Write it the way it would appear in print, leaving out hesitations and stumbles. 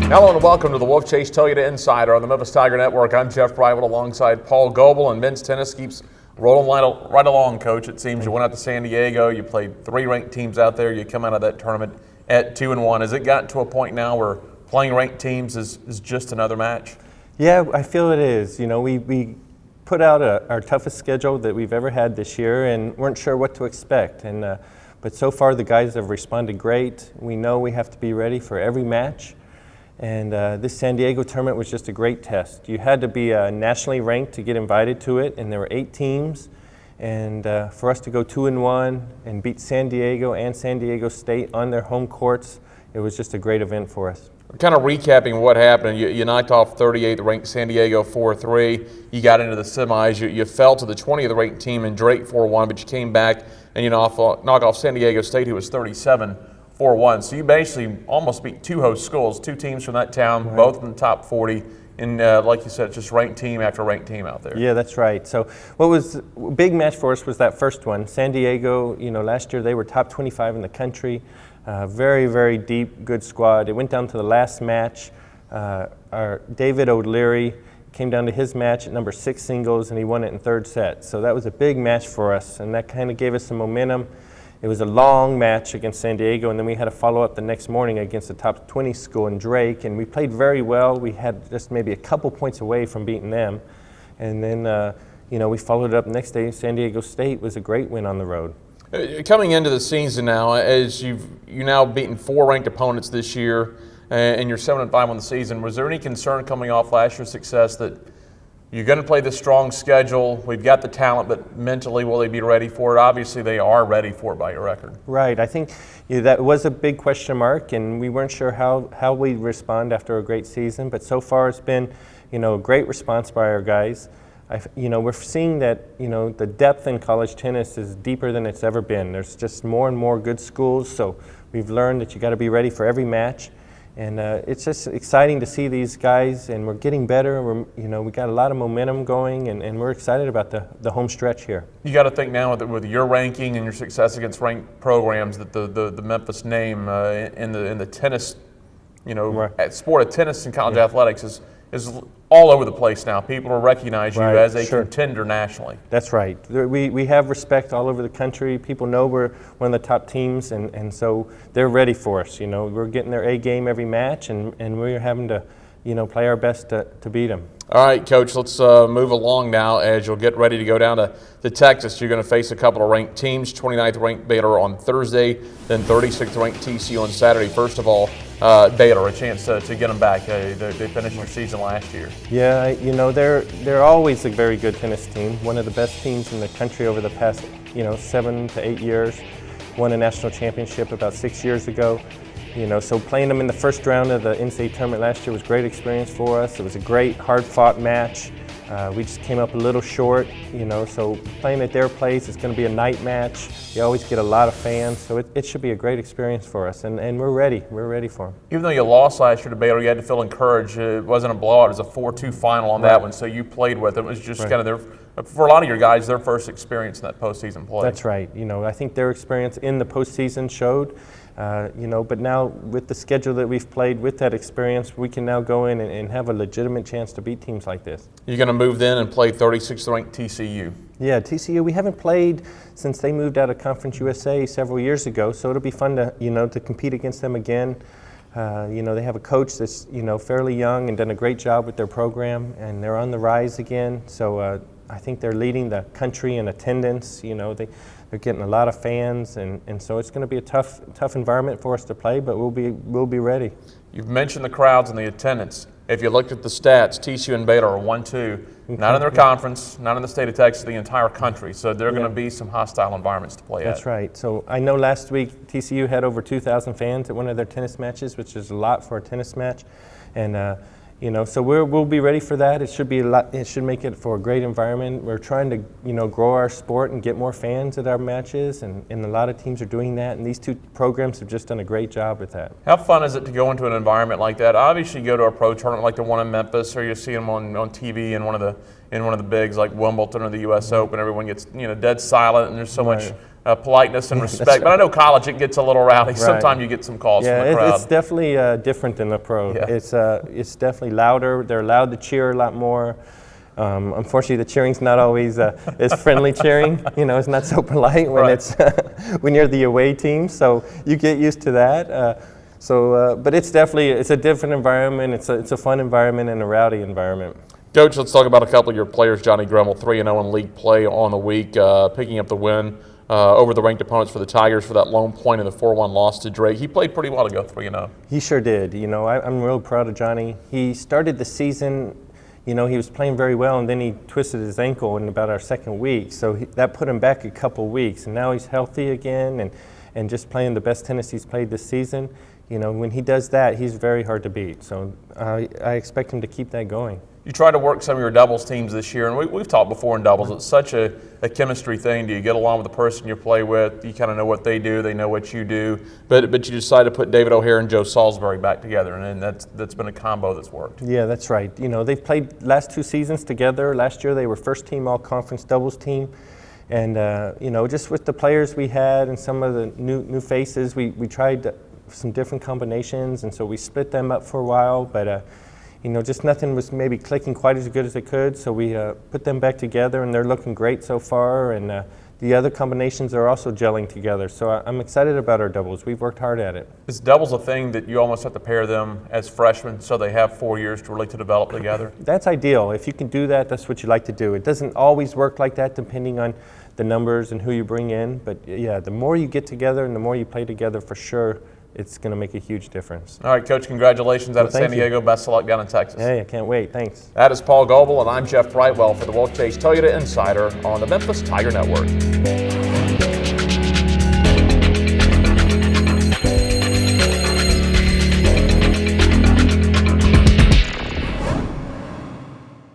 Hello and welcome to the Wolfchase Toyota Insider on the Memphis Tiger Network. I'm Jeff Brightwell alongside Paul Goebel, and men's tennis keeps rolling right along, Coach. It seems you went out to San Diego, you played 3 ranked teams out there, you come out of that tournament at 2-1. Has it gotten to a point now where playing ranked teams is just another match? Yeah, I feel it is. You know, we put out our toughest schedule that we've ever had this year and weren't sure what to expect. But so far the guys have responded great. We know we have to be ready for every match. And this San Diego tournament was just a great test. You had to be nationally ranked to get invited to it, and there were 8 teams. And for us to go 2-1 and beat San Diego and San Diego State on their home courts, it was just a great event for us. Kind of recapping what happened, you knocked off 38th ranked San Diego 4-3. You got into the semis. You fell to the 20th ranked team in Drake 4-1, but you came back and you knocked off San Diego State, who was 37. 4-1. So you basically almost beat 2 host schools, 2 teams from that town, right, both in the top 40. And like you said, it's just ranked team after ranked team out there. Yeah, that's right. So what was a big match for us was that first one. San Diego, you know, last year they were top 25 in the country. Very, very deep, good squad. It went down to the last match. Our David O'Leary came down to his match at number 6 singles, and he won it in 3rd set. So that was a big match for us, and that kind of gave us some momentum. It was a long match against San Diego, and then we had to follow up the next morning against the top 20 school in Drake, and we played very well. We had just maybe a couple points away from beating them. And then, you know, we followed it up the next day. San Diego State was a great win on the road. Coming into the season now, as you've now beaten 4 ranked opponents this year, and you're 7-5 on the season, was there any concern coming off last year's success that you're going to play this strong schedule, we've got the talent, but mentally will they be ready for it? Obviously they are ready for it by your record. Right. I think that was a big question mark, and we weren't sure how we'd respond after a great season, but so far it's been, you know, a great response by our guys. You know, we're seeing that, you know, the depth in college tennis is deeper than it's ever been. There's just more and more good schools, so we've learned that you got to be ready for every match. And it's just exciting to see these guys, and we're getting better. We got a lot of momentum going, and we're excited about the home stretch here. You got to think now with your ranking and your success against ranked programs that the Memphis name in the tennis, you know, right, sport of tennis and college athletics is all over the place now. People will recognize you as a contender nationally. That's right. We have respect all over the country. People know we're one of the top teams, and so they're ready for us. You know, we're getting their A game every match, and we're having to, you know, play our best to beat them. All right, Coach, let's move along now as you'll get ready to go down to Texas. You're going to face a couple of ranked teams, 29th ranked Baylor on Thursday, then 36th ranked TCU on Saturday. First of all, Baylor, a chance to get them back. They finished their season last year. Yeah, you know, they're always a very good tennis team, one of the best teams in the country over the past, you know, 7 to 8 years. Won a national championship about 6 years ago. You know, so playing them in the first round of the NCAA tournament last year was a great experience for us. It was a great, hard-fought match. We just came up a little short, you know, so playing at their place, it's going to be a night match. You always get a lot of fans, so it should be a great experience for us, and we're ready. We're ready for them. Even though you lost last year to Baylor, you had to feel encouraged. It wasn't a blowout. It was a 4-2 final on that one, so you played with it. It was just kind of for a lot of your guys, their first experience in that postseason play. That's right. You know, I think their experience in the postseason showed. You know, but now with the schedule that we've played with that experience, we can now go in and have a legitimate chance to beat teams like this. You're going to move then and play 36th ranked TCU. Yeah, TCU, we haven't played since they moved out of Conference USA several years ago, so it'll be fun to, you know, to compete against them again. You know, they have a coach that's, you know, fairly young and done a great job with their program, and they're on the rise again. So I think they're leading the country in attendance. You know, they're getting a lot of fans, and so it's going to be a tough environment for us to play, but we'll be ready. You've mentioned the crowds and the attendance. If you looked at the stats, TCU and Baylor are 1-2, not in their conference, not in the state of Texas, the entire country. So there are going to be some hostile environments to play at. That's right. So I know last week TCU had over 2,000 fans at one of their tennis matches, which is a lot for a tennis match, and you know, so we'll be ready for that. It should be a lot. It should make it for a great environment. We're trying to, you know, grow our sport and get more fans at our matches, and a lot of teams are doing that. And these 2 programs have just done a great job with that. How fun is it to go into an environment like that? Obviously, you go to a pro tournament like the one in Memphis, or you see them on TV in one of the bigs like Wimbledon or the U.S. Open. Everyone gets, you know, dead silent, and there's so much politeness and respect. But I know college, it gets a little rowdy. Right. Sometimes you get some calls from the Yeah, crowd. it's definitely different than the pro. Yeah. It's definitely louder. They're allowed to cheer a lot more. Unfortunately, the cheering's not always as friendly cheering. You know, it's not so polite when Right. it's when you're the away team. So you get used to that. But it's a different environment. It's a fun environment and a rowdy environment. Coach, let's talk about a couple of your players. Johnny Gremmel, 3-0 in league play on the week, picking up the win over the ranked opponents for the Tigers for that lone point in the 4-1 loss to Drake. He played pretty well to go 3-0. He sure did. You know, I'm real proud of Johnny. He started the season, you know, he was playing very well, and then he twisted his ankle in about our second week. So that put him back a couple weeks, and now he's healthy again and just playing the best tennis he's played this season. You know, when he does that, he's very hard to beat. So I expect him to keep that going. You tried to work some of your doubles teams this year, and we've talked before in doubles. It's such a chemistry thing. Do you get along with the person you play with? You kind of know what they do. They know what you do. But you decided to put David O'Hare and Joe Salisbury back together, and that's been a combo that's worked. Yeah, that's right. You know, they've played last 2 seasons together. Last year they were first team all-conference doubles team. And, you know, just with the players we had and some of the new faces, we tried some different combinations, and so we split them up for a while. But, you know, just nothing was maybe clicking quite as good as it could, so we put them back together, and they're looking great so far, and the other combinations are also gelling together. So I'm excited about our doubles. We've worked hard at it. Is doubles a thing that you almost have to pair them as freshmen so they have 4 years to really to develop together? That's ideal. If you can do that, that's what you like to do. It doesn't always work like that depending on the numbers and who you bring in, but yeah, the more you get together and the more you play together, for sure, it's going to make a huge difference. All right, Coach, congratulations out of San thank you. Diego. Best of luck down in Texas. Hey, I can't wait. Thanks. That is Paul Goebel, and I'm Jeff Brightwell for the Wolfchase Toyota Insider on the Memphis Tiger Network.